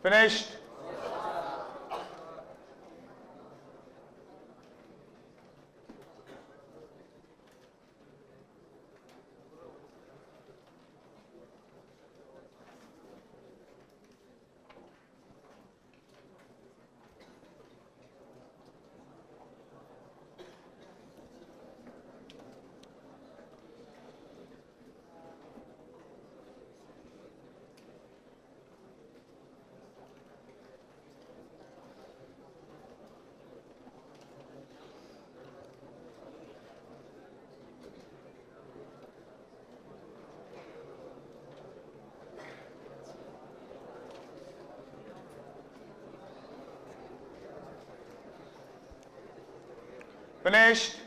Finished? Finished?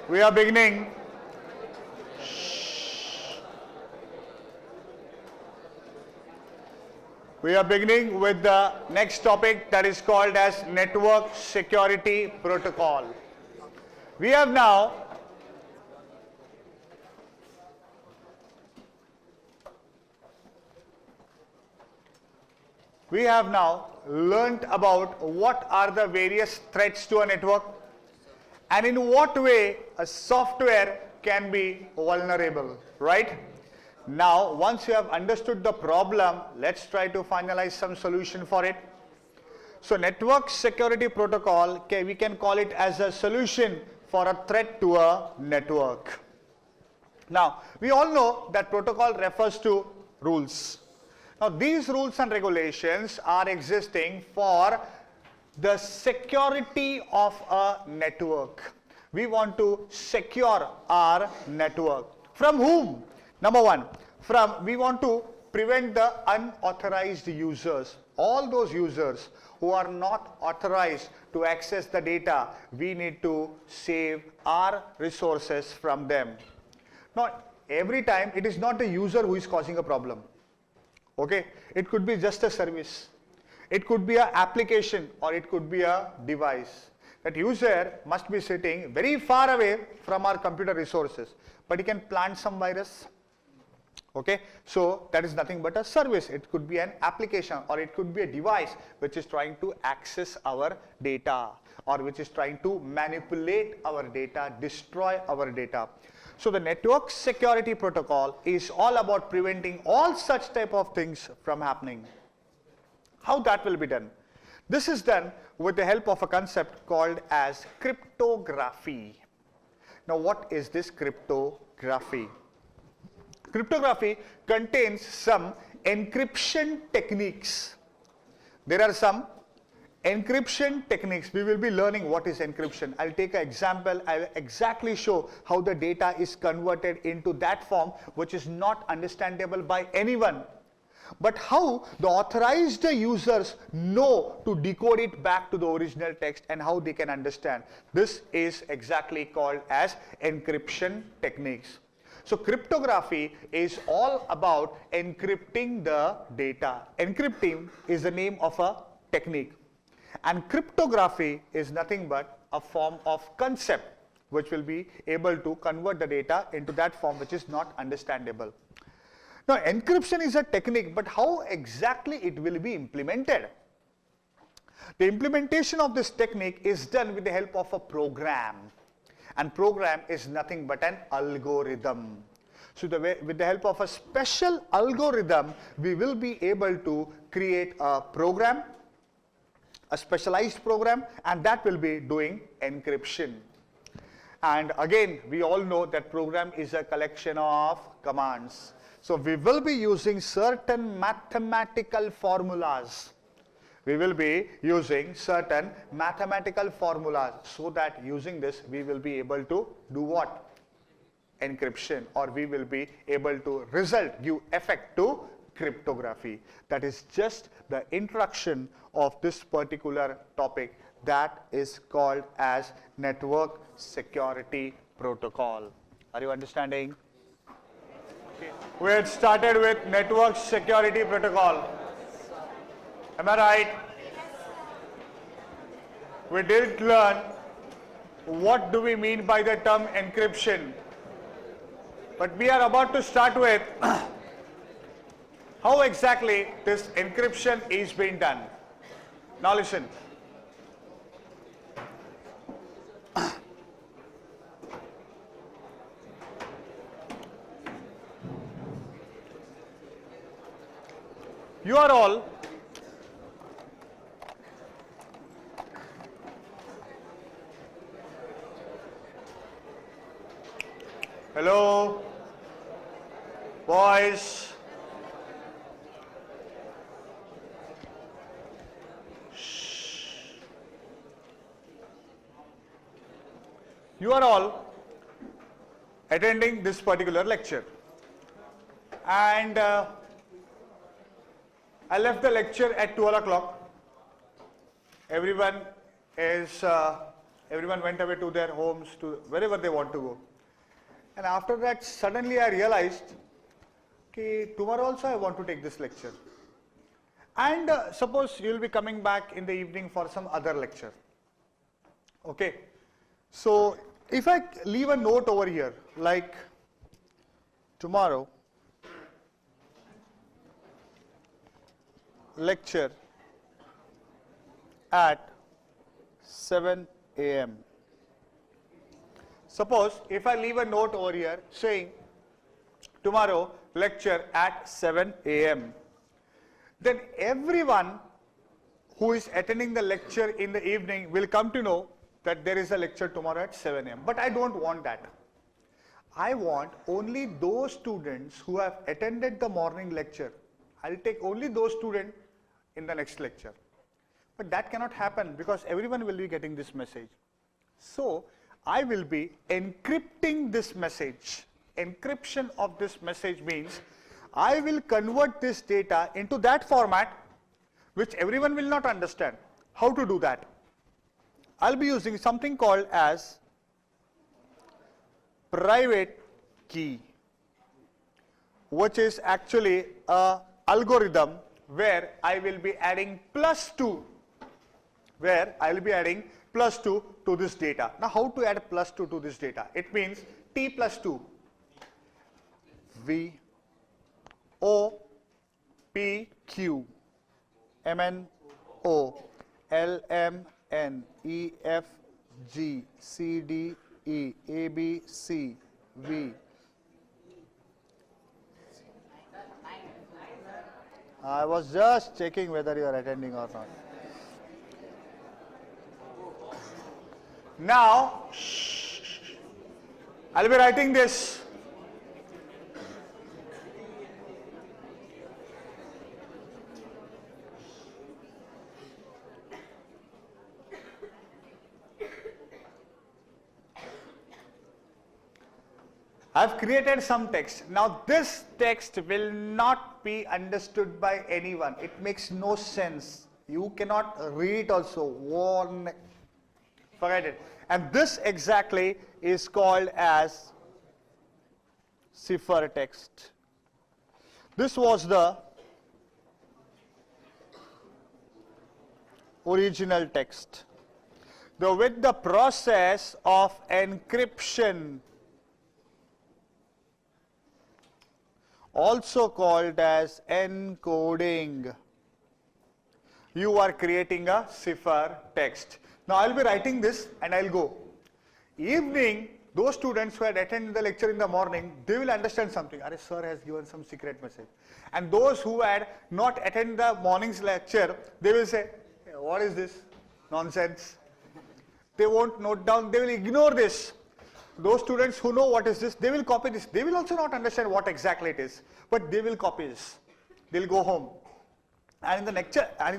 We are beginning. We are beginning with the next topic, that is called as Network Security Protocol. We have now learnt about what are the various threats to a network and in what way a software can be vulnerable, right? Now, once you have understood the problem, let's try to finalize some solution for it. So network security protocol, we can call it as a solution for a threat to a network. Now, we all know that protocol refers to rules. Now, these rules and regulations are existing for the security of a network. We want to secure our network. From whom? Number one, we want to prevent the unauthorized users. All those users who are not authorized to access the data, we need to save our resources from them. Now, every time it is not the user who is causing a problem. Okay, it could be just a service. It could be an application or it could be a device. That user must be sitting very far away from our computer resources, but he can plant some virus. Okay, so that is nothing but a service. It could be an application or it could be a device which is trying to access our data or which is trying to manipulate our data, destroy our data. So the network security protocol is all about preventing all such type of things from happening. How that will be done? This is done with the help of a concept called as cryptography. Now what is this cryptography? Cryptography contains some encryption techniques. There are some encryption techniques. We will be learning what is encryption. I'll take an example. I'll exactly show how the data is converted into that form which is not understandable by anyone. But how the authorized users know to decode it back to the original text and how they can understand. This is exactly called as encryption techniques. So cryptography is all about encrypting the data. Encrypting is the name of a technique. And cryptography is nothing but a form of concept which will be able to convert the data into that form which is not understandable. Now encryption is a technique, but how exactly it will be implemented? The implementation of this technique is done with the help of a program. And program is nothing but an algorithm. So with the help of a special algorithm, we will be able to create a program, a specialized program, and that will be doing encryption. And again, we all know that program is a collection of commands. So we will be using certain mathematical formulas. We will be using certain mathematical formulas so that using this we will be able to do what? Encryption, or we will be able to give effect to cryptography. That is just the introduction of this particular topic that is called as network security protocol. Are you understanding? Okay. We had started with network security protocol. Am I right? We did learn what do we mean by the term encryption. But we are about to start with how exactly this encryption is being done. Now listen. You are all hello, boys. Shh. You are all attending this particular lecture, and I left the lecture at 12 o'clock. Everyone went away to their homes, to wherever they want to go. And after that, suddenly I realized, okay, tomorrow also I want to take this lecture. And suppose you will be coming back in the evening for some other lecture. Okay. So if I leave a note over here, like tomorrow, lecture at 7 a.m. Suppose if I leave a note over here saying tomorrow lecture at 7 a.m. then everyone who is attending the lecture in the evening will come to know that there is a lecture tomorrow at 7 a.m. But I don't want that. I want only those students who have attended the morning lecture. I'll take only those students in the next lecture. But that cannot happen because everyone will be getting this message. So I will be encrypting this message. Encryption of this message means I will convert this data into that format which everyone will not understand. How to do that? I'll be using something called as private key, which is actually a algorithm where I will be adding +2, to this data. Now how to add +2 to this data? It means T plus 2, V, O, P, Q, M, N, O, L, M, N, E, F, G, C, D, E, A, B, C, V. I was just checking whether you are attending or not. Now, I'll be writing this. I've created some text. Now this text will not be understood by anyone. It makes no sense. You cannot read it also. Forget it. And this exactly is called as ciphertext. This was the original text. With the process of encryption, also called as encoding, you are creating a ciphertext. Now I'll be writing this and I'll go. Evening, those students who had attended the lecture in the morning, they will understand something. Arey, sir has given some secret message. And those who had not attended the morning's lecture, they will say, hey, what is this nonsense? They won't note down, they will ignore this. Those students who know what is this, they will copy this. They will also not understand what exactly it is, but they will copy this. They'll go home. And in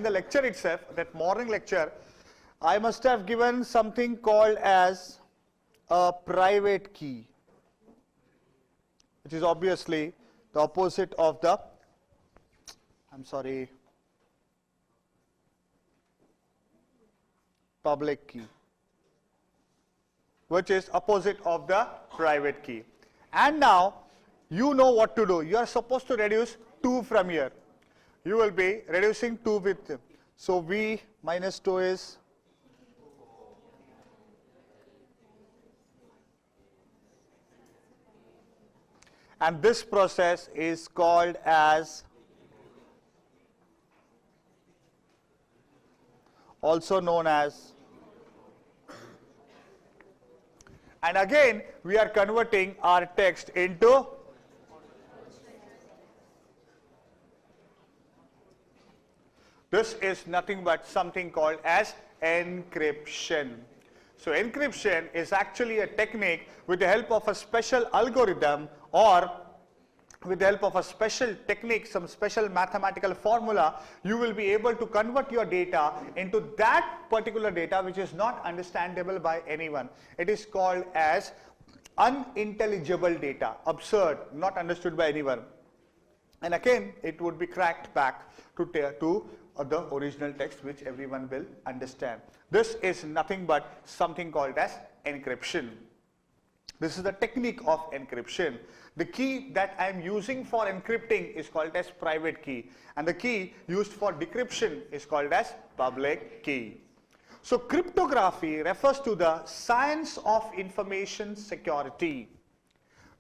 the lecture itself, that morning lecture, I must have given something called as a private key, which is obviously the opposite of the, public key, which is opposite of the private key. And now you know what to do. You are supposed to reduce 2 from here. You will be reducing 2 with, so V minus 2 is and this process is called as, also known as, and again we are converting our text into this is nothing but something called as encryption. So encryption is actually a technique with the help of a special algorithm or with the help of a special technique, some special mathematical formula, you will be able to convert your data into that particular data which is not understandable by anyone. It is called as unintelligible data, absurd, not understood by anyone. And again, it would be cracked back to the original text which everyone will understand. This is nothing but something called as encryption. This is the technique of encryption. The key that I am using for encrypting is called as private key, and the key used for decryption is called as public key. So cryptography refers to the science of information security.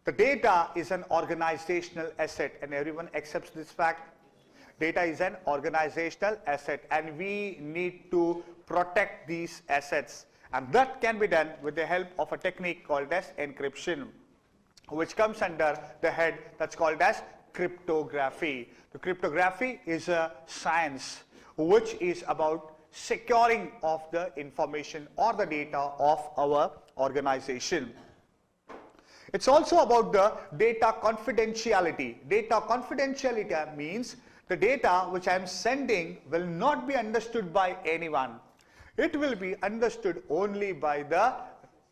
The data is an organizational asset, and everyone accepts this fact. Data is an organizational asset, and we need to protect these assets. And that can be done with the help of a technique called as encryption, which comes under the head that's called as cryptography. The cryptography is a science which is about securing of the information or the data of our organization. It's also about the data confidentiality. Data confidentiality means the data which I am sending will not be understood by anyone. It will be understood only by the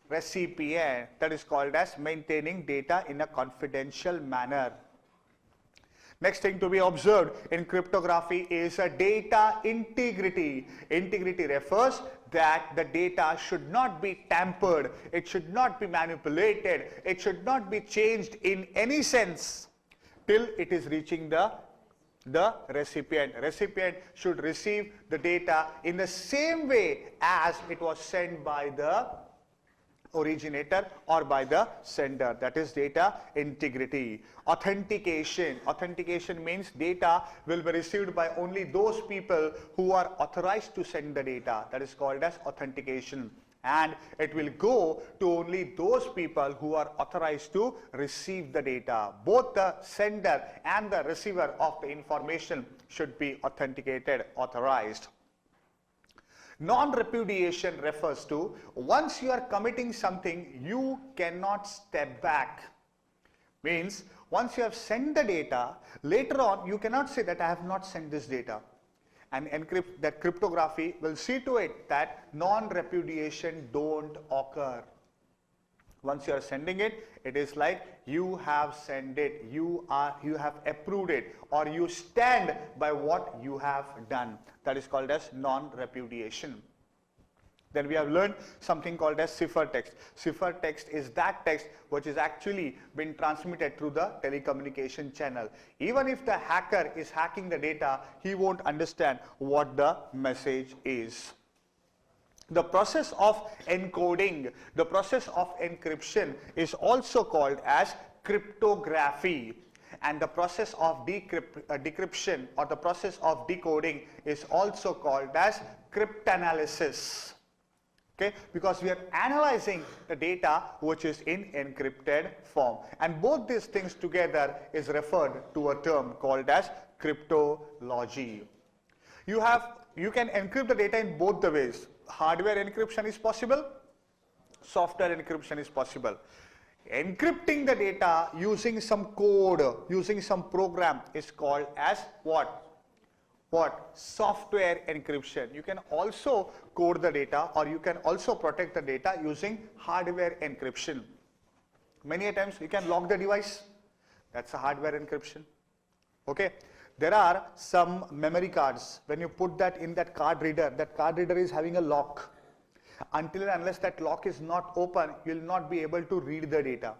recipient. That is called as maintaining data in a confidential manner. Next thing to be observed in cryptography is a data integrity. Integrity refers that the data should not be tampered, it should not be manipulated, it should not be changed in any sense till it is reaching the recipient. Recipient should receive the data in the same way as it was sent by the originator or by the sender. That is data integrity. Authentication. Authentication means data will be received by only those people who are authorized to send the data. That is called as authentication. And it will go to only those people who are authorized to receive the data. Both the sender and the receiver of the information should be authenticated, authorized. Non-repudiation refers to once you are committing something, you cannot step back. Means once you have sent the data, later on you cannot say that I have not sent this data. And encrypt that cryptography will see to it that non-repudiation don't occur. Once you are sending it, it is like you have sent it, you have approved it, or you stand by what you have done. That is called as non-repudiation. Then we have learned something called as ciphertext. Ciphertext is that text which is actually been transmitted through the telecommunication channel. Even if the hacker is hacking the data, he won't understand what the message is. The process of encoding, the process of encryption is also called as cryptography. And the process of decryption or the process of decoding is also called as cryptanalysis. Okay, because we are analyzing the data which is in encrypted form, and both these things together is referred to a term called as cryptology. You can encrypt the data in both the ways. Hardware encryption is possible, software encryption is possible. Encrypting the data using some code, using some program is called as what? Software encryption. You can also code the data, or you can also protect the data using hardware encryption. Many a times you can lock the device. That's a hardware encryption. Okay. There are some memory cards. When you put that in that card reader is having a lock. Until and unless that lock is not open, you will not be able to read the data.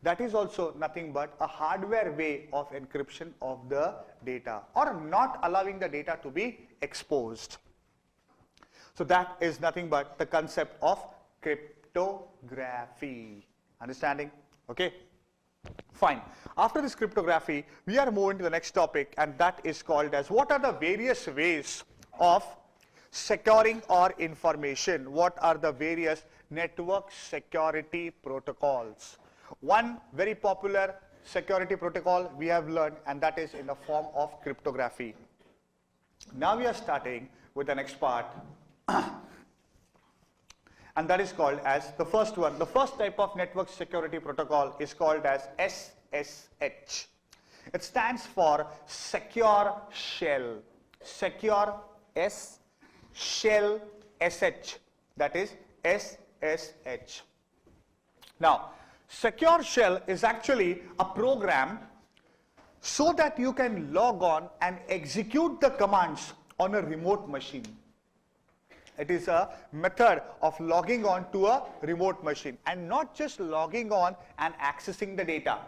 That is also nothing but a hardware way of encryption of the data, or not allowing the data to be exposed. So that is nothing but the concept of cryptography. Understanding? Okay. Fine. After this cryptography, we are moving to the next topic, and that is called as what are the various ways of securing our information? What are the various network security protocols? One very popular security protocol we have learned, and that is in the form of cryptography. Now we are starting with the next part. And that is called as the first one. The first type of network security protocol is called as SSH. It stands for Secure Shell. Secure Shell SH. That is SSH. Now, Secure Shell is actually a program so that you can log on and execute the commands on a remote machine. It is a method of logging on to a remote machine, and not just logging on and accessing the data.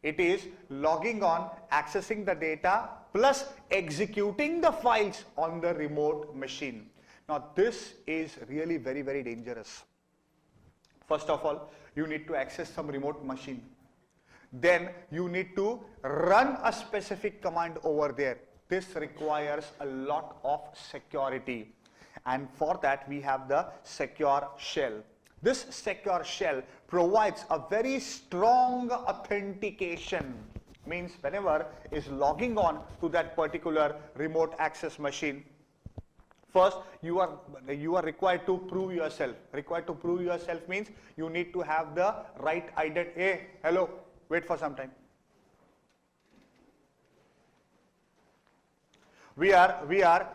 It is logging on, accessing the data, plus executing the files on the remote machine. Now this is really very, very dangerous. First of all, you need to access some remote machine. Then you need to run a specific command over there. This requires a lot of security. And for that we have the Secure Shell. This Secure Shell provides a very strong authentication. Means whenever is logging on to that particular remote access machine, First, you are required to prove yourself. Required to prove yourself means you need to have the right identity. Hey, hello, wait for some time. We are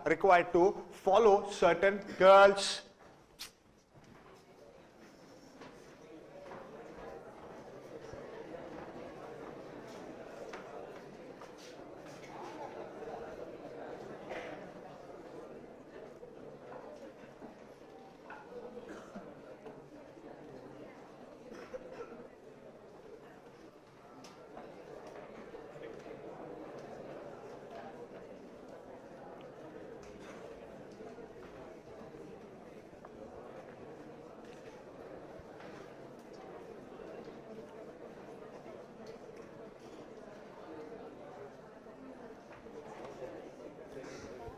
required to follow certain girls.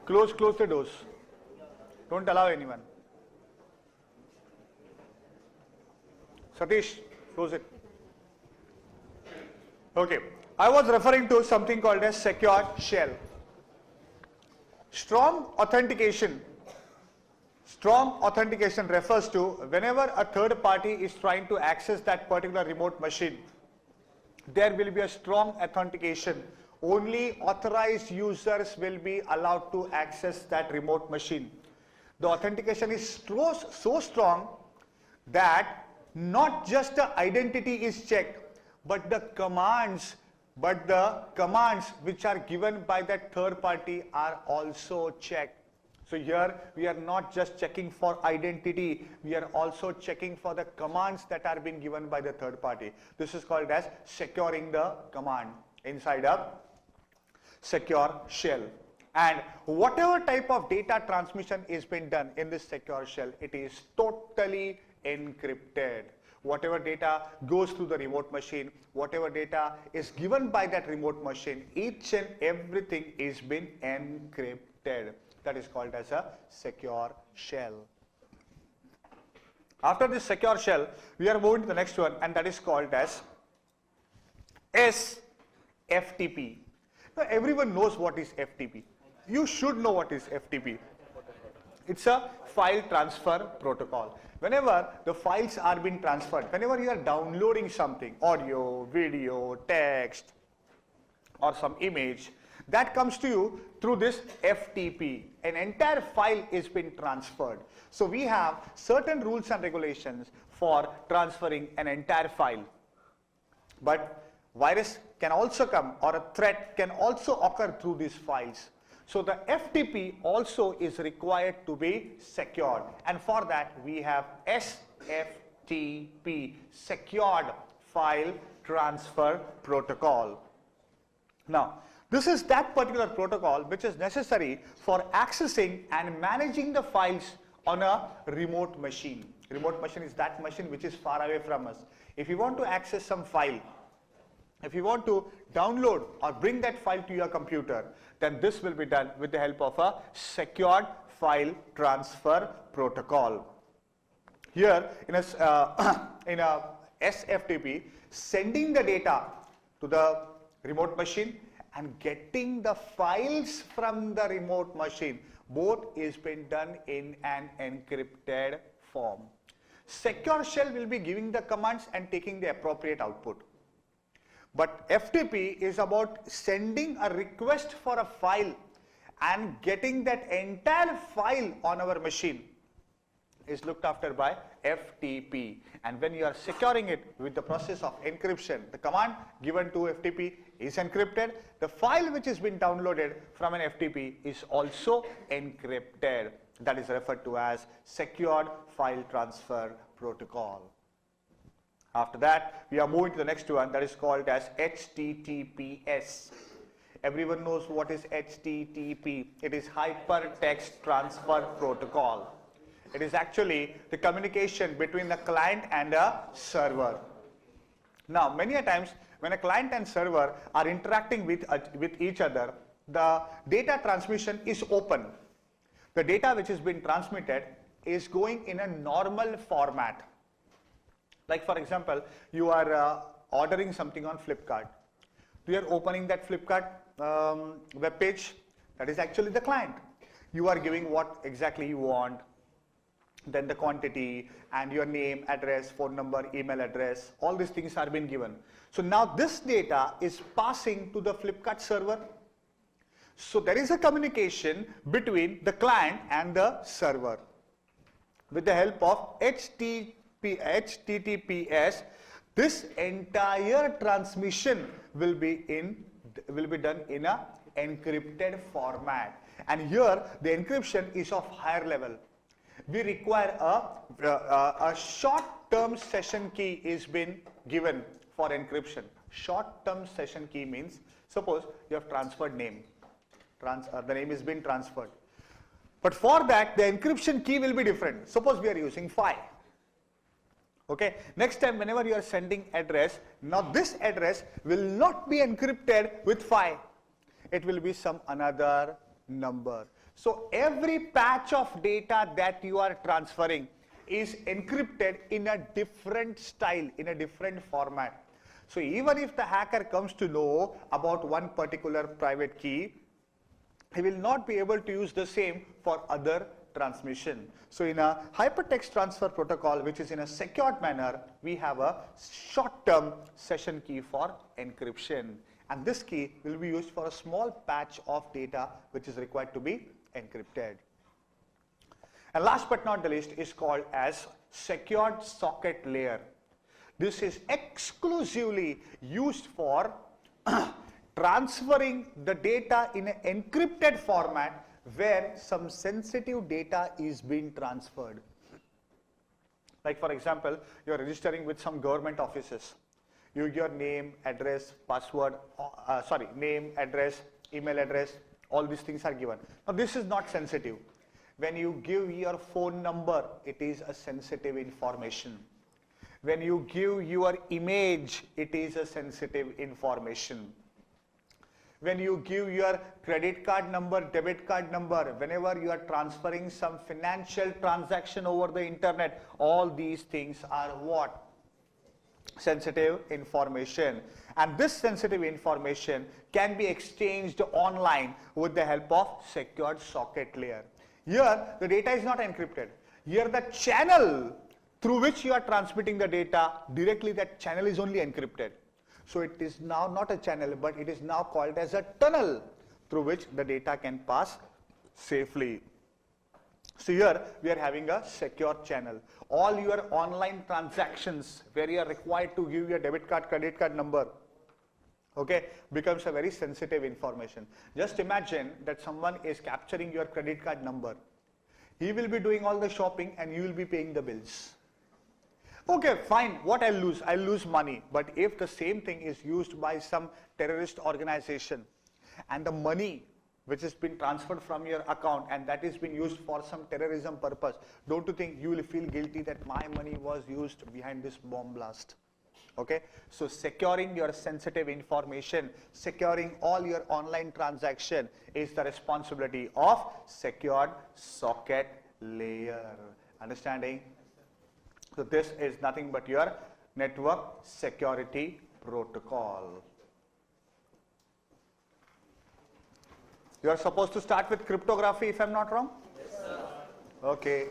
Close the doors. Don't allow anyone. Satish, close it. Okay. I was referring to something called as secure shell. Strong authentication refers to whenever a third party is trying to access that particular remote machine, there will be a strong authentication. Only authorized users will be allowed to access that remote machine. The authentication is so strong that not just the identity is checked, but the commands which are given by that third party are also checked. So here we are not just checking for identity, we are also checking for the commands that are being given by the third party. This is called as securing the command inside a secure shell. And whatever type of data transmission is being done in this secure shell, it is totally encrypted. Whatever data goes through the remote machine, whatever data is given by that remote machine, each and everything is being encrypted. That is called as a secure shell. After this secure shell, we are moving to the next one, and that is called as SFTP. Now, everyone knows what is FTP. You should know what is FTP. It's a file transfer protocol. Whenever the files are being transferred, whenever you are downloading something, audio, video, text, or some image, that comes to you through this FTP. An entire file is being transferred. So we have certain rules and regulations for transferring an entire file. But virus can also come, or a threat can also occur through these files. So the FTP also is required to be secured, and for that we have SFTP, Secured File Transfer Protocol. Now, this is that particular protocol which is necessary for accessing and managing the files on a remote machine. Remote machine is that machine which is far away from us. If you want to access some file, if you want to download or bring that file to your computer, then this will be done with the help of a Secured File Transfer Protocol. Here in a SFTP, sending the data to the remote machine and getting the files from the remote machine, both is being done in an encrypted form. Secure shell will be giving the commands and taking the appropriate output. But FTP is about sending a request for a file and getting that entire file on our machine is looked after by FTP. And when you are securing it with the process of encryption, the command given to FTP is encrypted. The file which has been downloaded from an FTP is also encrypted. That is referred to as Secured File Transfer Protocol. After that, we are moving to the next one, that is called as HTTPS. Everyone knows what is HTTP. It is Hypertext Transfer Protocol. It is actually the communication between the client and a server. Now, many a times when a client and server are interacting with each other, the data transmission is open. The data which is being transmitted is going in a normal format. Like for example, you are ordering something on Flipkart. You are opening that Flipkart web page. That is actually the client. You are giving what exactly you want, then the quantity and your name, address, phone number, email address, all these things are being given. So now this data is passing to the Flipkart server. So there is a communication between the client and the server. With the help of HTTPS, this entire transmission will be done in a encrypted format. And here the encryption is of higher level. We require a short-term session key is been given for encryption. Short-term session key means, suppose you have transferred name. The name is been transferred. But for that, the encryption key will be different. Suppose we are using 5. Okay. Next time, whenever you are sending address, now this address will not be encrypted with 5. It will be some another number. So every patch of data that you are transferring is encrypted in a different style, in a different format. So even if the hacker comes to know about one particular private key, he will not be able to use the same for other transmission. So in a hypertext transfer protocol, which is in a secured manner, we have a short-term session key for encryption. And this key will be used for a small patch of data which is required to be encrypted. And last but not the least is called as secured socket layer. This is exclusively used for transferring the data in an encrypted format where some sensitive data is being transferred. Like for example, you are registering with some government offices. Your name, address, password, name, address, email address, all these things are given. Now this is not sensitive. When you give your phone number, it is a sensitive information. When you give your image, it is a sensitive information. When you give your credit card number, debit card number, whenever you are transferring some financial transaction over the internet, all these things are what? Sensitive information. And this sensitive information can be exchanged online with the help of secured socket layer. Here, the data is not encrypted. Here, the channel through which you are transmitting the data, directly that channel is only encrypted. So it is now not a channel, but it is now called as a tunnel through which the data can pass safely. So here we are having a secure channel. All your online transactions where you are required to give your debit card, credit card number, okay, becomes a very sensitive information. Just imagine that someone is capturing your credit card number. He will be doing all the shopping and you will be paying the bills. Okay, fine, what I'll lose? I'll lose money. But if the same thing is used by some terrorist organization and the money which has been transferred from your account and that is being used for some terrorism purpose, don't you think you will feel guilty that my money was used behind this bomb blast? Okay, so securing your sensitive information, securing all your online transaction is the responsibility of secured socket layer. Understanding? So this is nothing but your network security protocol. You are supposed to start with cryptography if I am not wrong? Yes, sir. Okay.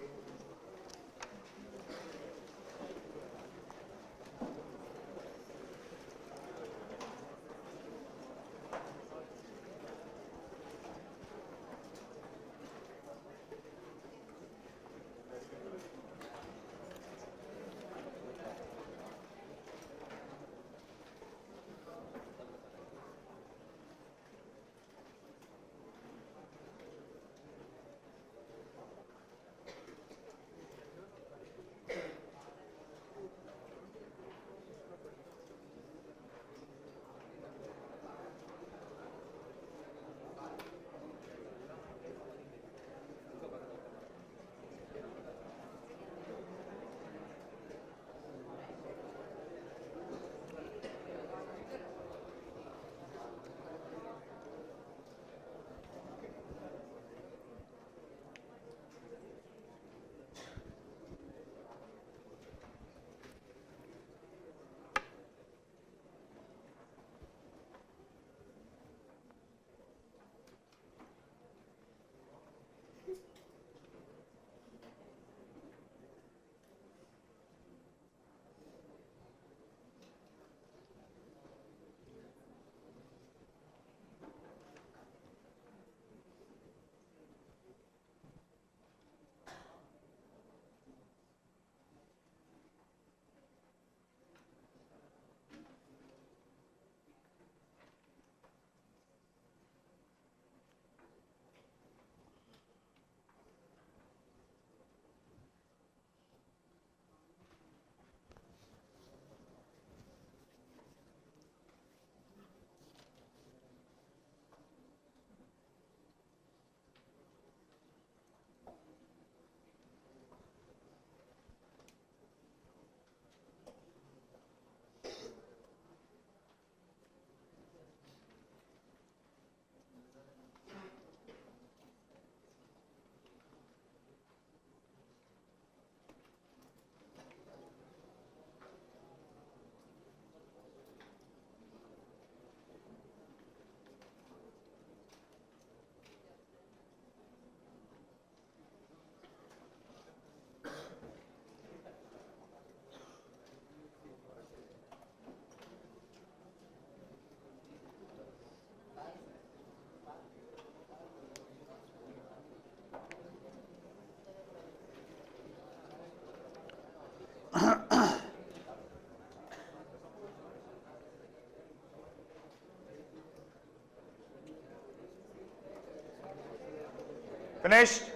Finished?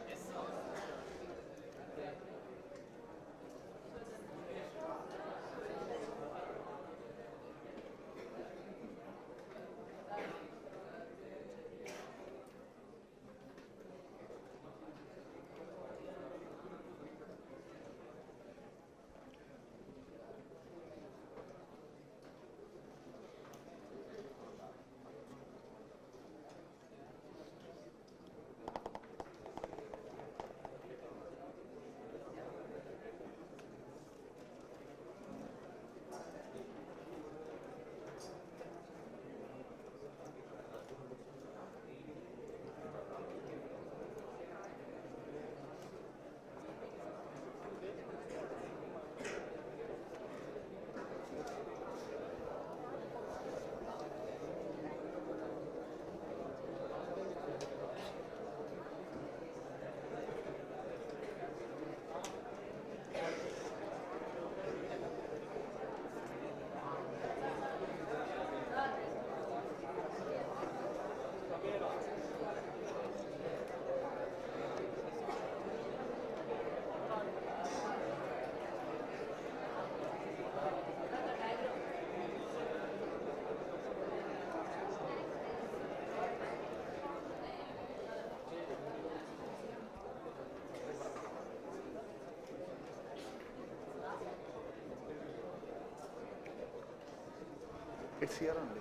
It's here only.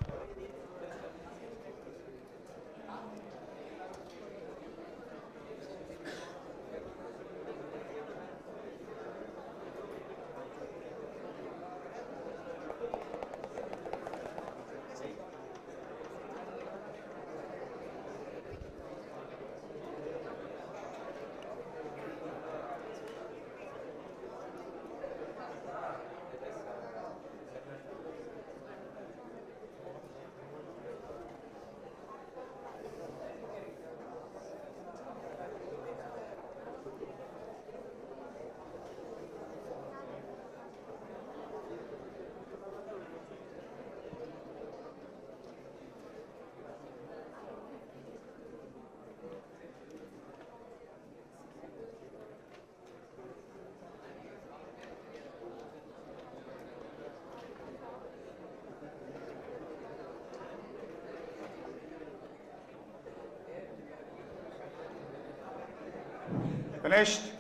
Finished?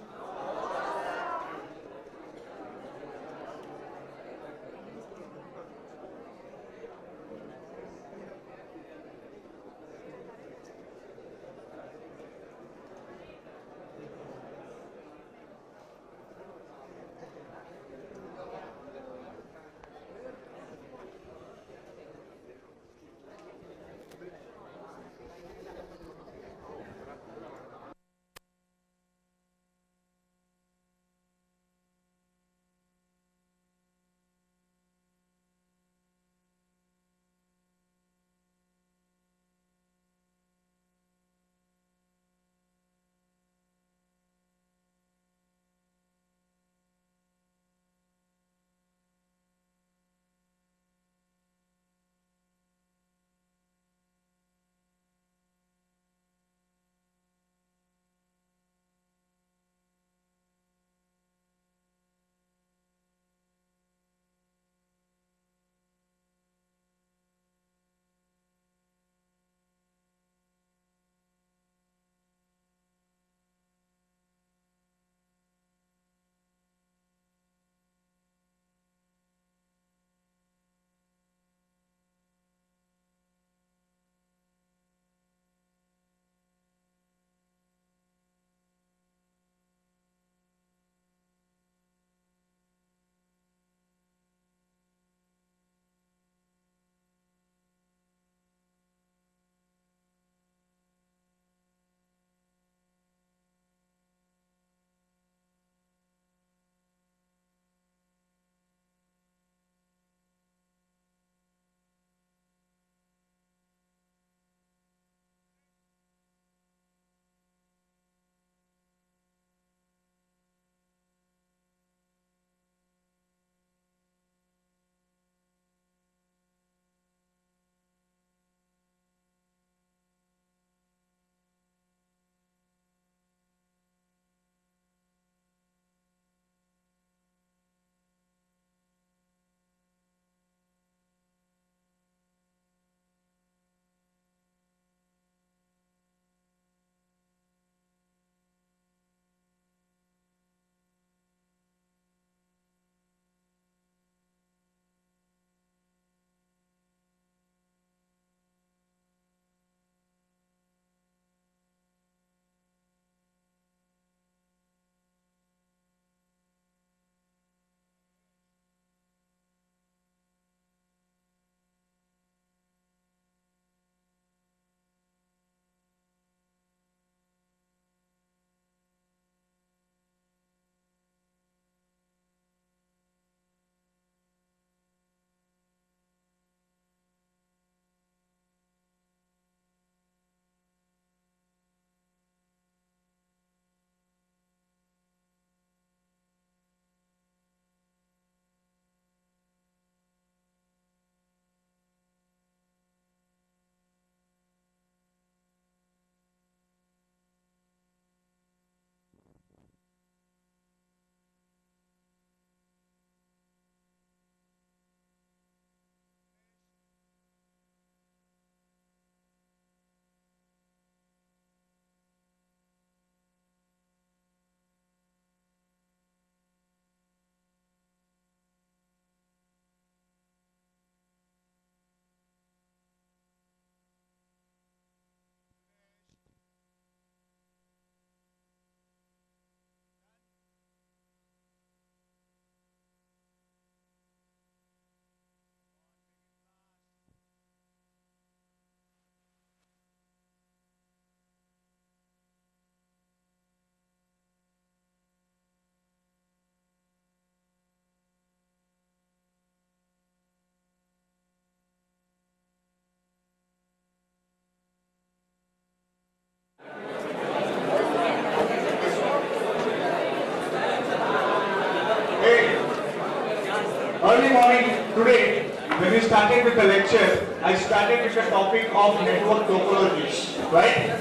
Early morning today, when we started with the lecture, I started with the topic of network topologies, right?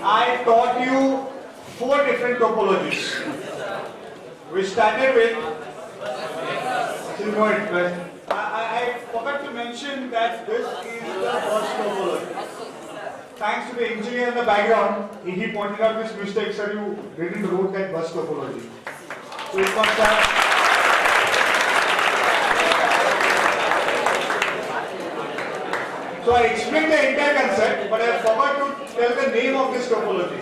I taught you 4 different topologies. We started with, I forgot to mention that this is the first topology. Thanks to the engineer in the background, he pointed out this mistake, sir, you didn't wrote that bus topology. So it was So I explained the entire concept, but I forgot to tell the name of this topology.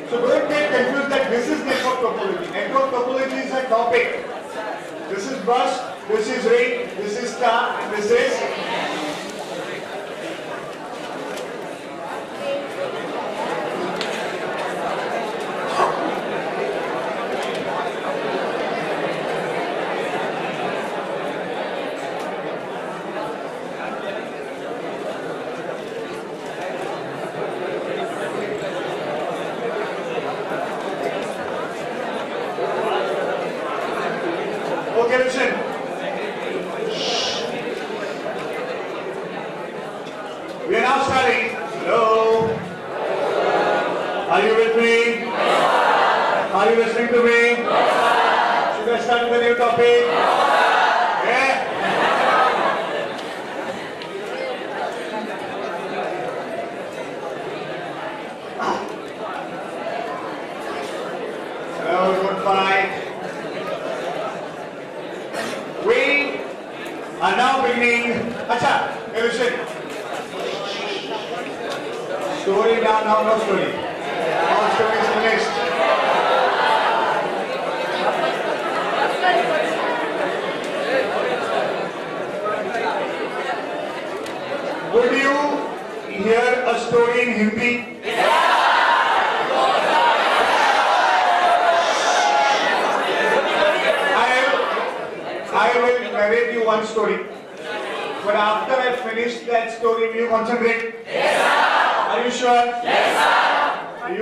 So don't get confused that this is network topology. Network topology is a topic. This is bus, this is ring, this is star, and this is okay, listen. We are now starting. Hello. Are you with me? Are you listening to me? Should I start with a new topic? Yeah. Hello, good fight. We are now beginning. Acha, listen. Story now, no story. All stories finished. Would you hear a story in Hindi? I will narrate you one story. But after I finish that story, will you concentrate? Yes, sir. Are you sure? Yes, sir.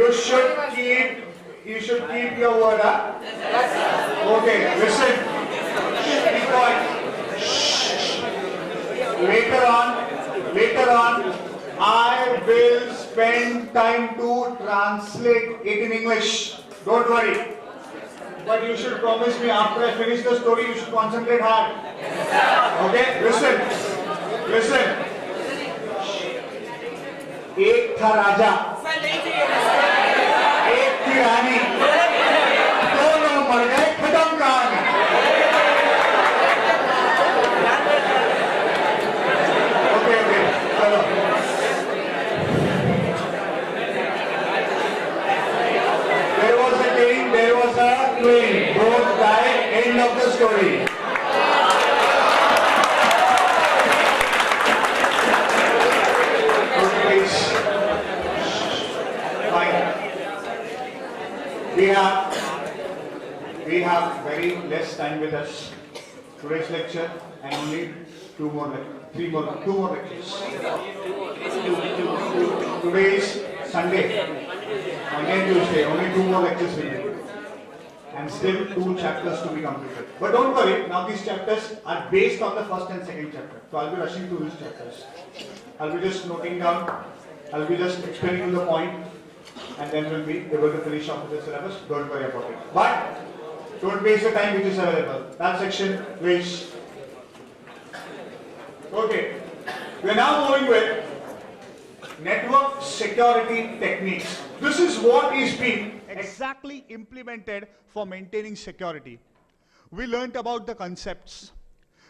You should keep your word up. Yes, sir. Okay, listen. Keep quiet. Later on, I will spend time to translate it in English. Don't worry. But you should promise me after I finish the story, you should concentrate hard. Okay? Listen. एक था राजा, एक थी रानी, दोनों मर गए, खत्म कहानी. Okay, hello. There was a king, there was a queen. Both died. End of the story. We have very less time with us. Today's lecture and only two more lectures. Today is Sunday. Monday and Tuesday, only 2 more lectures will be. And still 2 chapters to be completed. But don't worry, now these chapters are based on the first and second chapter. So I'll be rushing through these chapters. I'll be just noting down, I'll be just explaining you the point, and then we'll be able to finish off with the syllabus. Don't worry about it. But don't waste the time which is available. That section, please. Okay. We are now moving with network security techniques. This is what is being exactly implemented for maintaining security. We learnt about the concepts.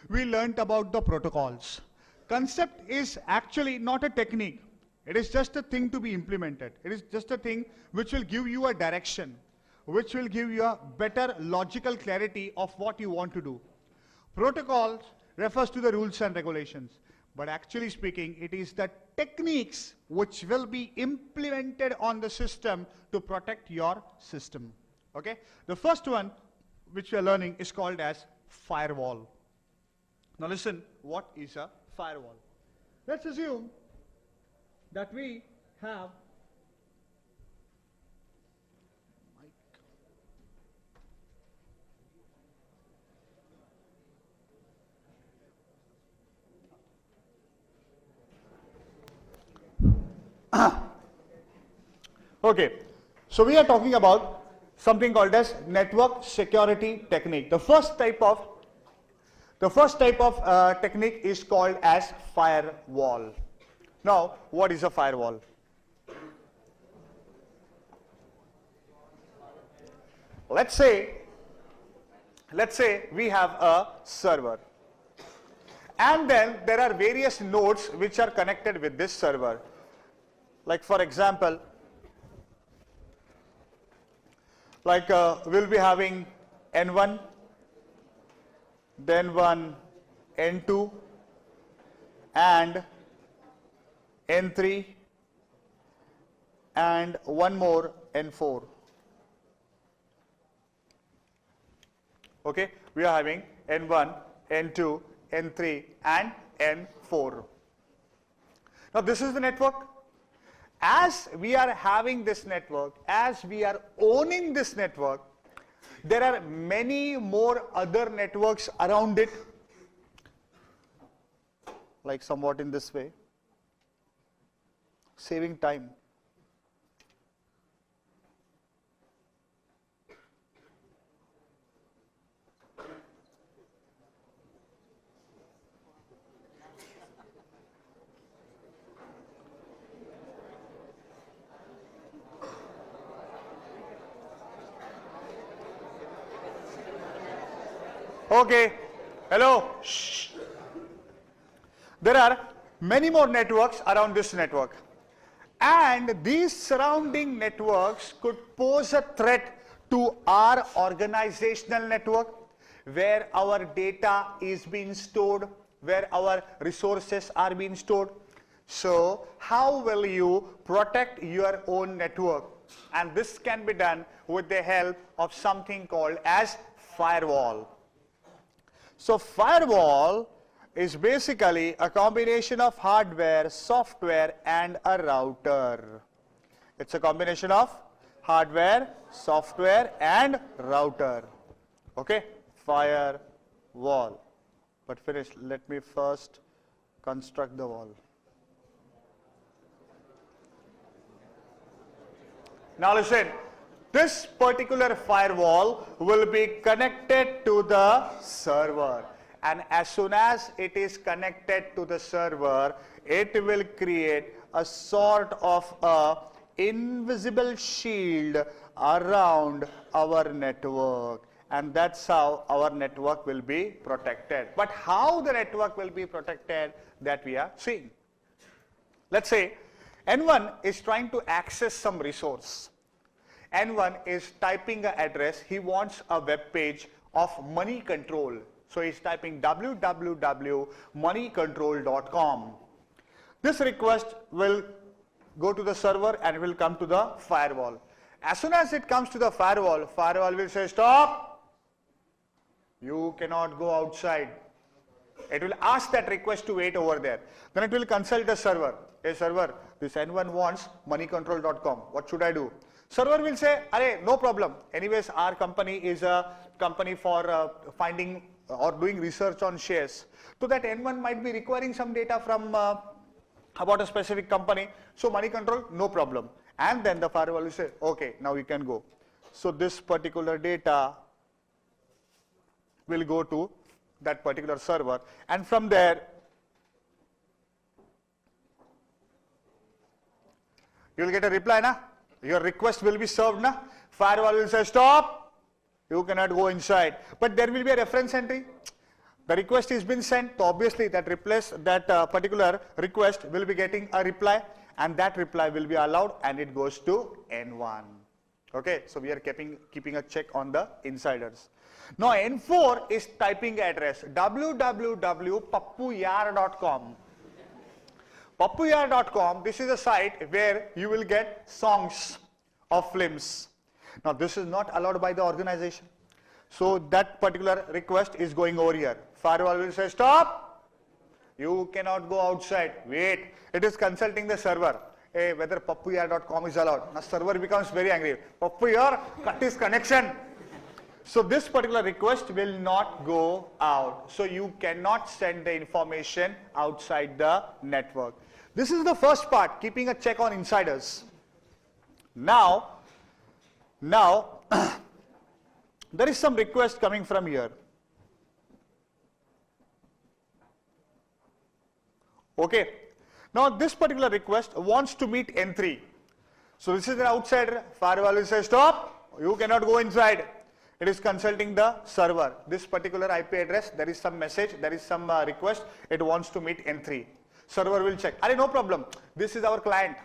We learnt about the protocols. Concept is actually not a technique. It is just a thing to be implemented. It is just a thing which will give you a direction, which will give you a better logical clarity of what you want to do. Protocols refers to the rules and regulations. But actually speaking, it is the techniques which will be implemented on the system to protect your system. Okay? The first one which we are learning is called as firewall. Now listen, what is a firewall? Let's assume that we have Okay, so we are talking about something called as network security technique. The first type of technique is called as firewall. Now, what is a firewall? Let's say we have a server, and then there are various nodes which are connected with this server. Like for example, we'll be having N1, then one N2 and N3 and one more N4. Okay, we are having N1, N2, N3 and N4. Now this is the network. As we are having this network, as we are owning this network, there are many more other networks around it, like somewhat in this way, saving time. Okay, hello. Shh. There are many more networks around this network, and these surrounding networks could pose a threat to our organizational network, where our data is being stored, where our resources are being stored. So how will you protect your own network? And this can be done with the help of something called as firewall. So firewall is basically a combination of hardware, software and a router. It's a combination of hardware, software and router. Okay, firewall. But finish, let me first construct the wall. Now listen. This particular firewall will be connected to the server, and as soon as it is connected to the server, it will create a sort of a invisible shield around our network, and that's how our network will be protected. But how the network will be protected, that we are seeing. Let's say N1 is trying to access some resource. N1 is typing an address. He wants a web page of money control. So he's typing www.moneycontrol.com. This request will go to the server and will come to the firewall. As soon as it comes to the firewall, firewall will say, stop. You cannot go outside. It will ask that request to wait over there. Then it will consult the server. Hey server, this N1 wants moneycontrol.com. What should I do? Server will say, "Arey, no problem. Anyways, our company is a company for finding or doing research on shares. So that N1 might be requiring some data from about a specific company. So money control, no problem." And then the firewall will say, "Okay, now you can go." So this particular data will go to that particular server, and from there you will get a reply, na? Your request will be served, na? Firewall will say, stop, you cannot go inside. But there will be a reference entry. The request has been sent, so obviously that particular request will be getting a reply, and that reply will be allowed, and it goes to N1. Okay, so we are keeping a check on the insiders. Now N4 is typing address www.pappuyar.com. Pappuyar.com, this is a site where you will get songs of films. Now this is not allowed by the organization. So that particular request is going over here. Firewall will say, stop, you cannot go outside, wait. It is consulting the server, hey, whether pappuyar.com is allowed. Now server becomes very angry. Pappuyar, cut his connection. So this particular request will not go out. So you cannot send the information outside the network. This is the first part, keeping a check on insiders. Now, there is some request coming from here. Okay. Now this particular request wants to meet N3. So this is an outsider. Firewall will say stop. You cannot go inside. It is consulting the server. This particular IP address, there is some message, there is some request. It wants to meet N3. Server will check. No problem. This is our client.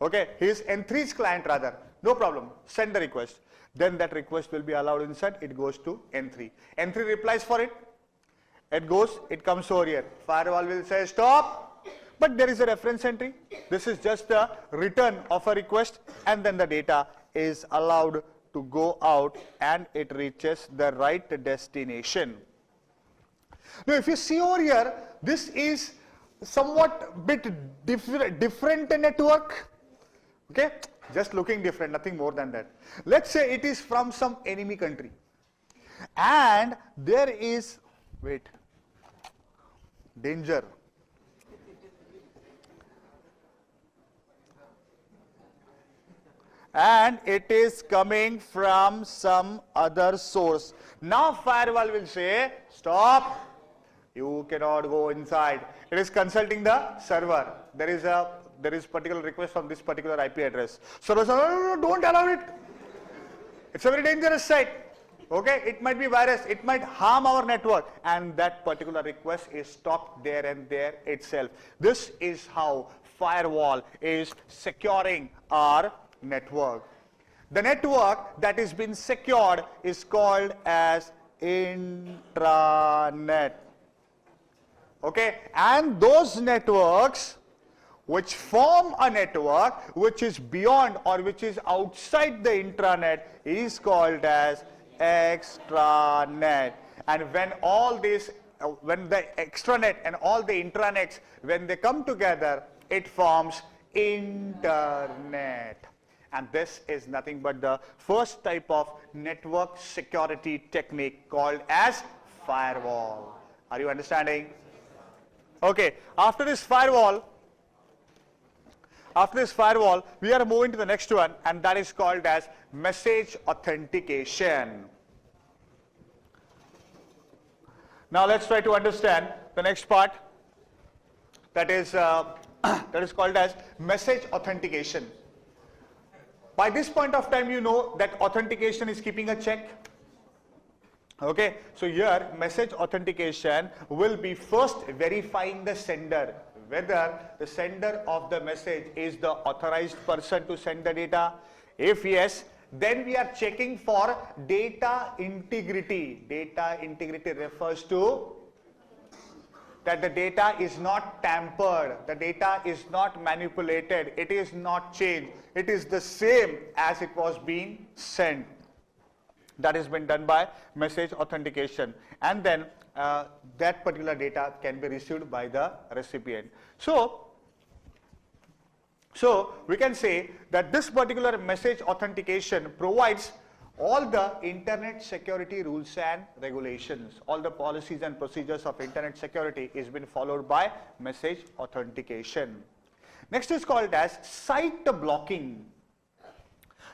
Okay. He is N3's client rather. No problem. Send the request. Then that request will be allowed inside. It goes to N3. N3 replies for it. It comes over here. Firewall will say stop. But there is a reference entry. This is just the return of a request, and then the data is allowed to go out and it reaches the right destination. Now if you see over here, this is somewhat bit different network. Okay, just looking different, nothing more than that. Let's say it is from some enemy country, and there is, danger. And it is coming from some other source. Now firewall will say, stop, you cannot go inside. It is consulting the server. There is particular request from this particular IP address. Server says, no, don't allow it. It's a very dangerous site. Okay, it might be virus, it might harm our network, and that particular request is stopped there and there itself. This is how firewall is securing our network. The network that is been secured is called as intranet. Okay, and those networks which form a network which is beyond or which is outside the intranet is called as extranet. And when all this, when the extranet and all the intranets, when they come together, it forms internet. And this is nothing but the first type of network security technique called as firewall. Are you understanding? Okay, after this firewall, we are moving to the next one, and that is called as message authentication. Now let's try to understand the next part, that is called as message authentication. By this point of time, you know that authentication is keeping a check. Okay, so here message authentication will be first verifying the sender, whether the sender of the message is the authorized person to send the data. If yes, then we are checking for data integrity. Data integrity refers to that the data is not tampered, the data is not manipulated, it is not changed, it is the same as it was being sent. That has been done by message authentication, and then that particular data can be received by the recipient. So we can say that this particular message authentication provides all the internet security rules and regulations. All the policies and procedures of internet security is been followed by message authentication. Next is called as site blocking.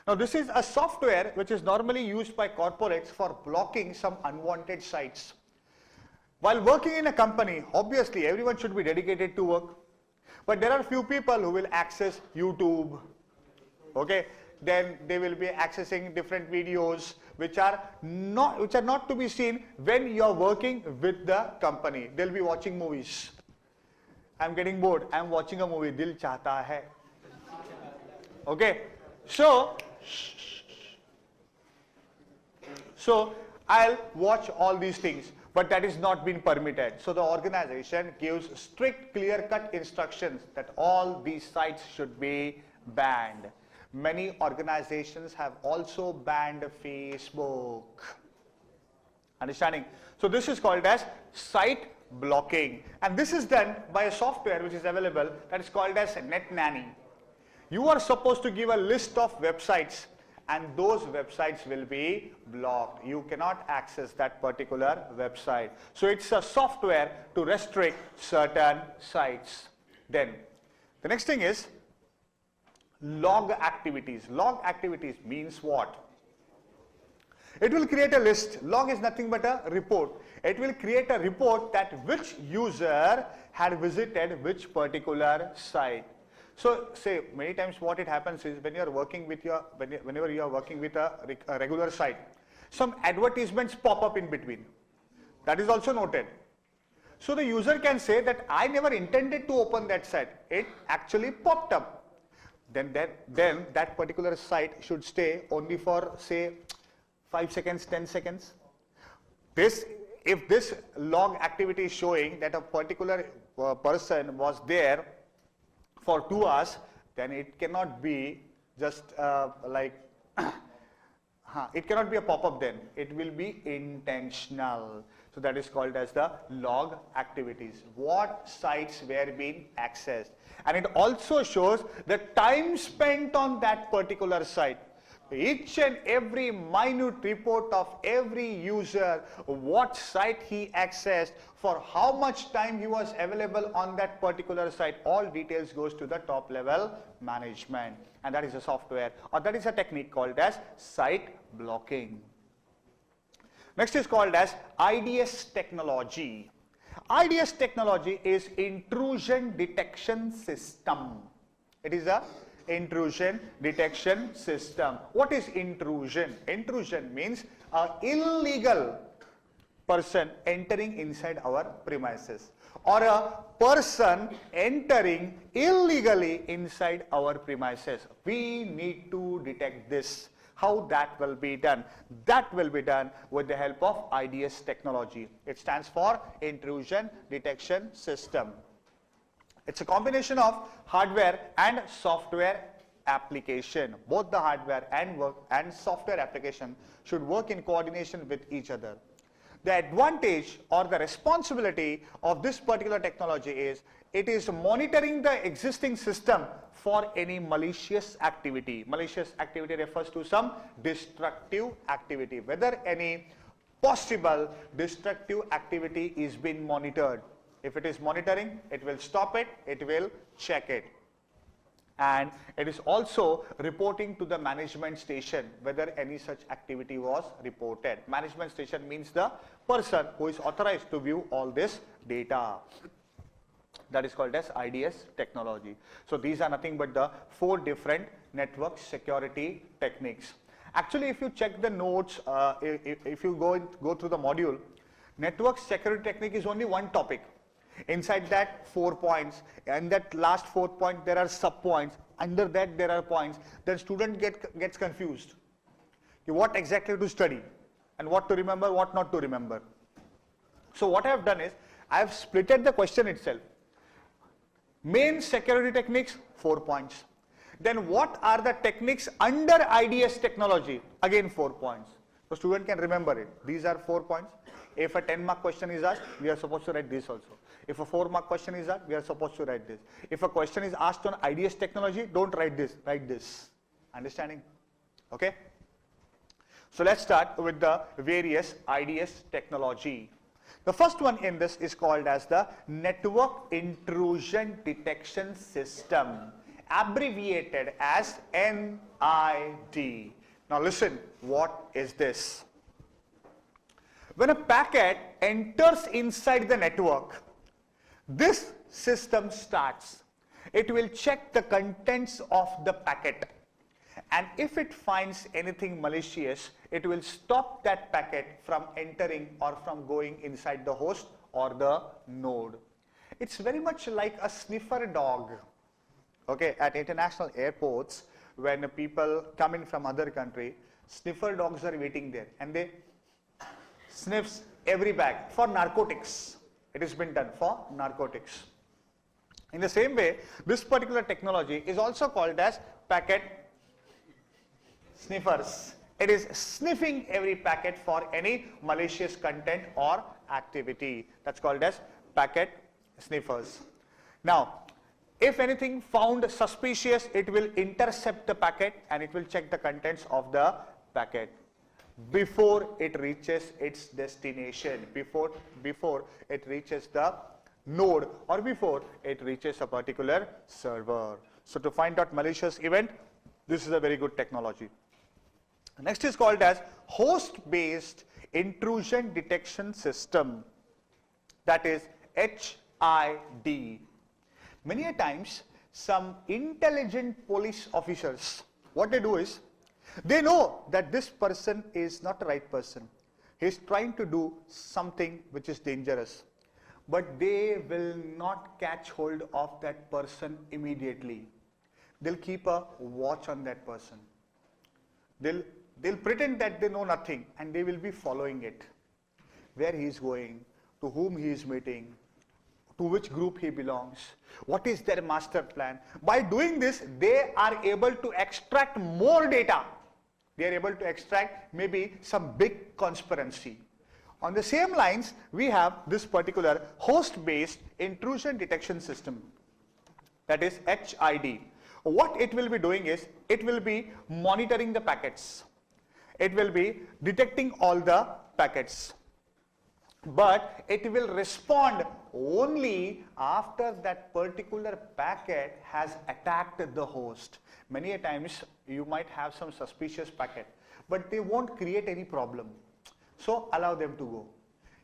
Now this is a software which is normally used by corporates for blocking some unwanted sites. While working in a company, obviously everyone should be dedicated to work, but there are few people who will access YouTube. Okay, then they will be accessing different videos which are not to be seen when you are working with the company. They'll be watching movies. I'm getting bored. I'm watching a movie. Dil chahta hai. Okay, so I'll watch all these things, but that is not been permitted. So the organization gives strict, clear-cut instructions that all these sites should be banned. Many organizations have also banned Facebook. Understanding? So this is called as site blocking, and this is done by a software which is available that is called as NetNanny. You are supposed to give a list of websites, and those websites will be blocked. You cannot access that particular website. So it's a software to restrict certain sites. Then the next thing is log activities. Log activities means what? It will create a list. Log is nothing but a report. It will create a report that which user had visited which particular site. So say many times what it happens is when you are working with your, whenever you are working with a regular site, some advertisements pop up in between. That is also noted. So the user can say that I never intended to open that site. It actually popped up. Then that particular site should stay only for say 5 seconds, 10 seconds. If this log activity is showing that a particular person was there for 2 hours, then it cannot be just it cannot be a pop-up then. It will be intentional. So that is called as the log activities. What sites were being accessed. And it also shows the time spent on that particular site. Each and every minute report of every user, what site he accessed, for how much time he was available on that particular site, all details goes to the top level management. And that is a software, or that is a technique called as site blocking. Next is called as IDS technology. IDS technology is intrusion detection system. It is a intrusion detection system. What is intrusion? Intrusion means an illegal person entering inside our premises, or a person entering illegally inside our premises. We need to detect this. How that will be done? That will be done with the help of IDS technology. It stands for Intrusion Detection System. It's a combination of hardware and software application. Both the hardware and software application should work in coordination with each other. The advantage or the responsibility of this particular technology is it is monitoring the existing system for any malicious activity. Malicious activity refers to some destructive activity. Whether any possible destructive activity is being monitored. If it is monitoring, it will stop it, it will check it. And it is also reporting to the management station whether any such activity was reported. Management station means the person who is authorized to view all this data. That is called as IDS technology. So these are nothing but the 4 different network security techniques. Actually, if you check the notes, if you go through the module, network security technique is only one topic. Inside that 4 points, and that last 4th point there are sub points. Under that there are points. Then student gets confused. What exactly to study and what to remember, what not to remember. So what I have done is I have splitted the question itself. Main security techniques, 4 points. Then what are the techniques under IDS technology? Again 4 points. So student can remember it. These are 4 points. If a 10-mark question is asked, we are supposed to write this also. If a 4-mark question is asked, we are supposed to write this. If a question is asked on IDS technology, don't write this, write this. Understanding? Okay? So let's start with the various IDS technology. The first one in this is called as the Network Intrusion Detection System, abbreviated as NID. Now listen, what is this? When a packet enters inside the network, this system starts. It will check the contents of the packet, and if it finds anything malicious, it will stop that packet from entering or from going inside the host or the node. It's very much like a sniffer dog. Okay, at international airports, when people come in from other country, sniffer dogs are waiting there and they sniffs every bag for narcotics. It has been done for narcotics. In the same way, this particular technology is also called as packet sniffers. It is sniffing every packet for any malicious content or activity. That's called as packet sniffers. Now, if anything found suspicious, it will intercept the packet and it will check the contents of the packet before it reaches its destination, before it reaches the node or before it reaches a particular server. So to find out malicious event, this is a very good technology. Next is called as host-based intrusion detection system, that is HID. Many a times some intelligent police officers, what they do is, they know that this person is not the right person. He is trying to do something which is dangerous, but they will not catch hold of that person immediately. They'll keep a watch on that person. They'll pretend that they know nothing and they will be following it. Where he is going, to whom he is meeting, to which group he belongs, what is their master plan. By doing this, they are able to extract more data. They are able to extract maybe some big conspiracy. On the same lines, we have this particular host-based intrusion detection system, that is HID. What it will be doing is, it will be monitoring the packets. It will be detecting all the packets. But it will respond only after that particular packet has attacked the host. Many a times you might have some suspicious packet, but they won't create any problem. So allow them to go.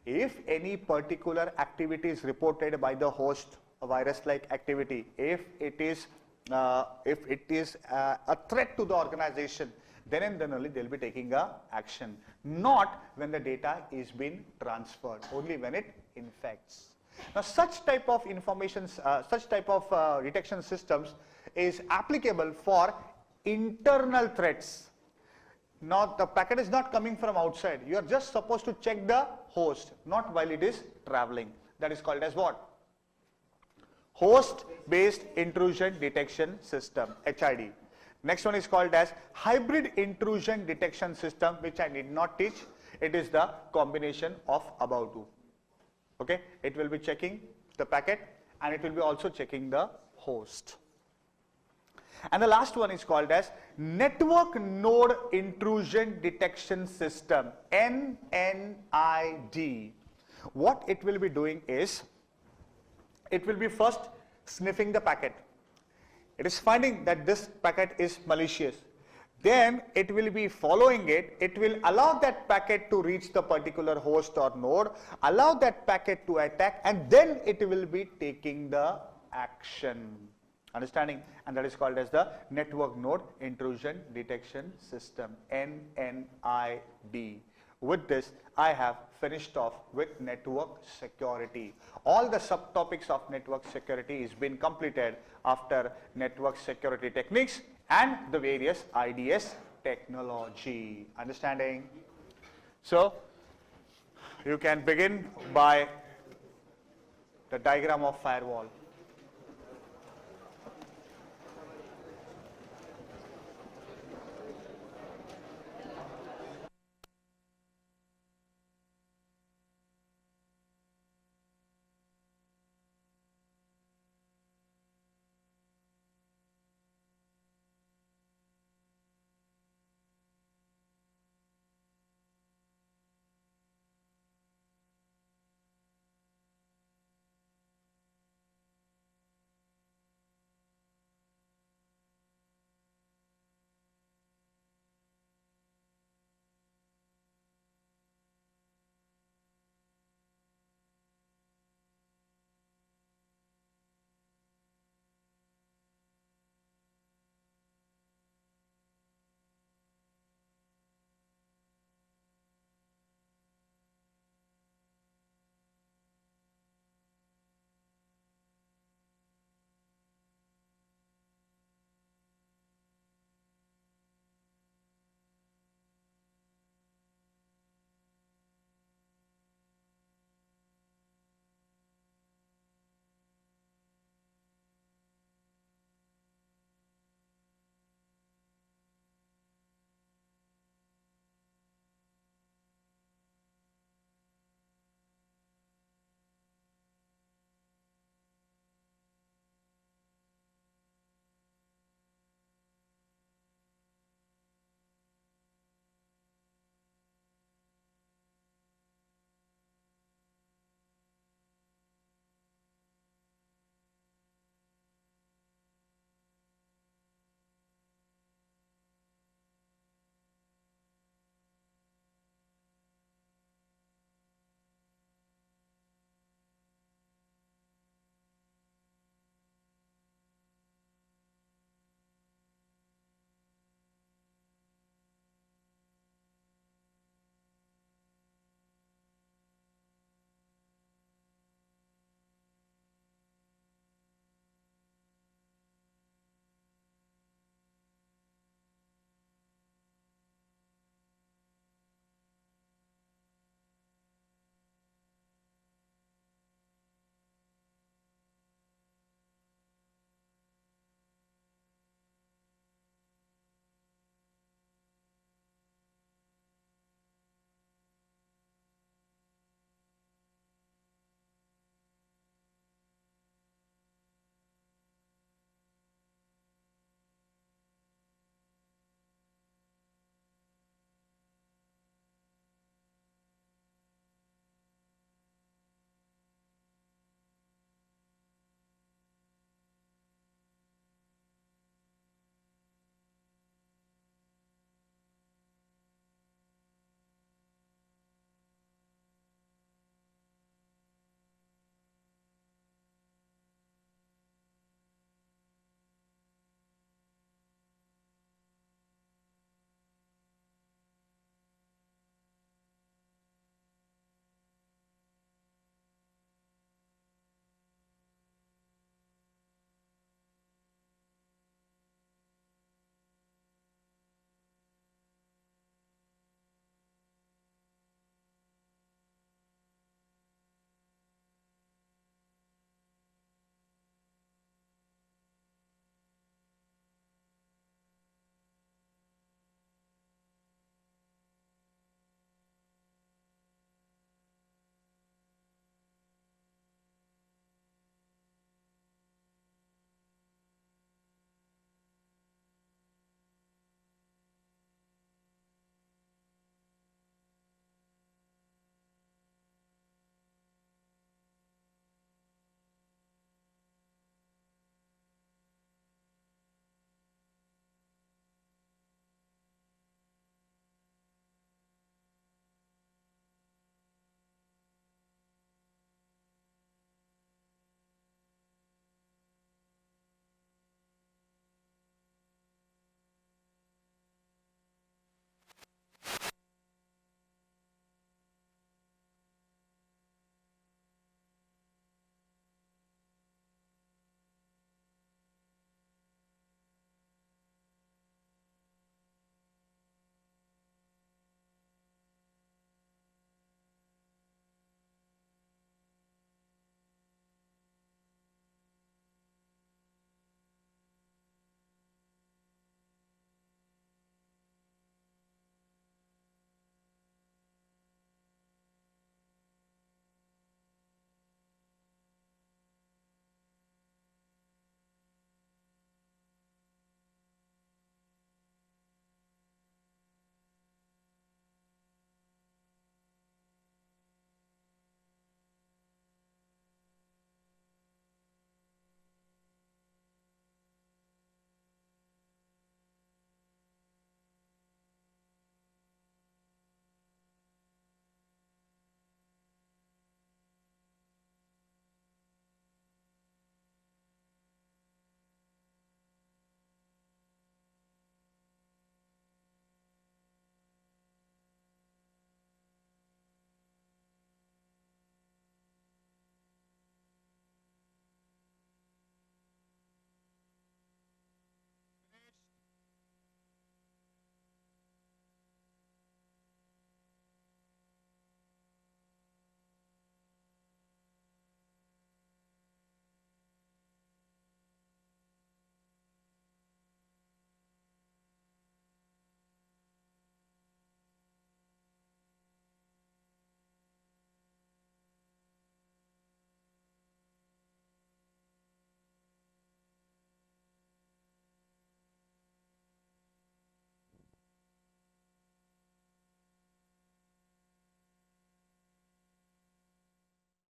If any particular activity is reported by the host, a virus-like activity, if it is a threat to the organization, then and then only they'll be taking action. Not when the data is being transferred, only when it infects. Now such type of detection systems is applicable for internal threats. Now the packet is not coming from outside. You are just supposed to check the host, not while it is traveling. That is called as what? Host-based intrusion detection system, HID. Next one is called as hybrid intrusion detection system, which I need not teach. It is the combination of above two. Okay, it will be checking the packet and it will be also checking the host. And the last one is called as network node intrusion detection system, NNID. What it will be doing is, it will be first sniffing the packet. It is finding that this packet is malicious. Then it will be following it. It will allow that packet to reach the particular host or node, allow that packet to attack, and then it will be taking the action. Understanding? And that is called as the network node intrusion detection system, NNID. With this, I have finished off with network security. All the subtopics of network security is been completed after network security techniques and the various IDS technology. Understanding? So, you can begin by the diagram of firewall.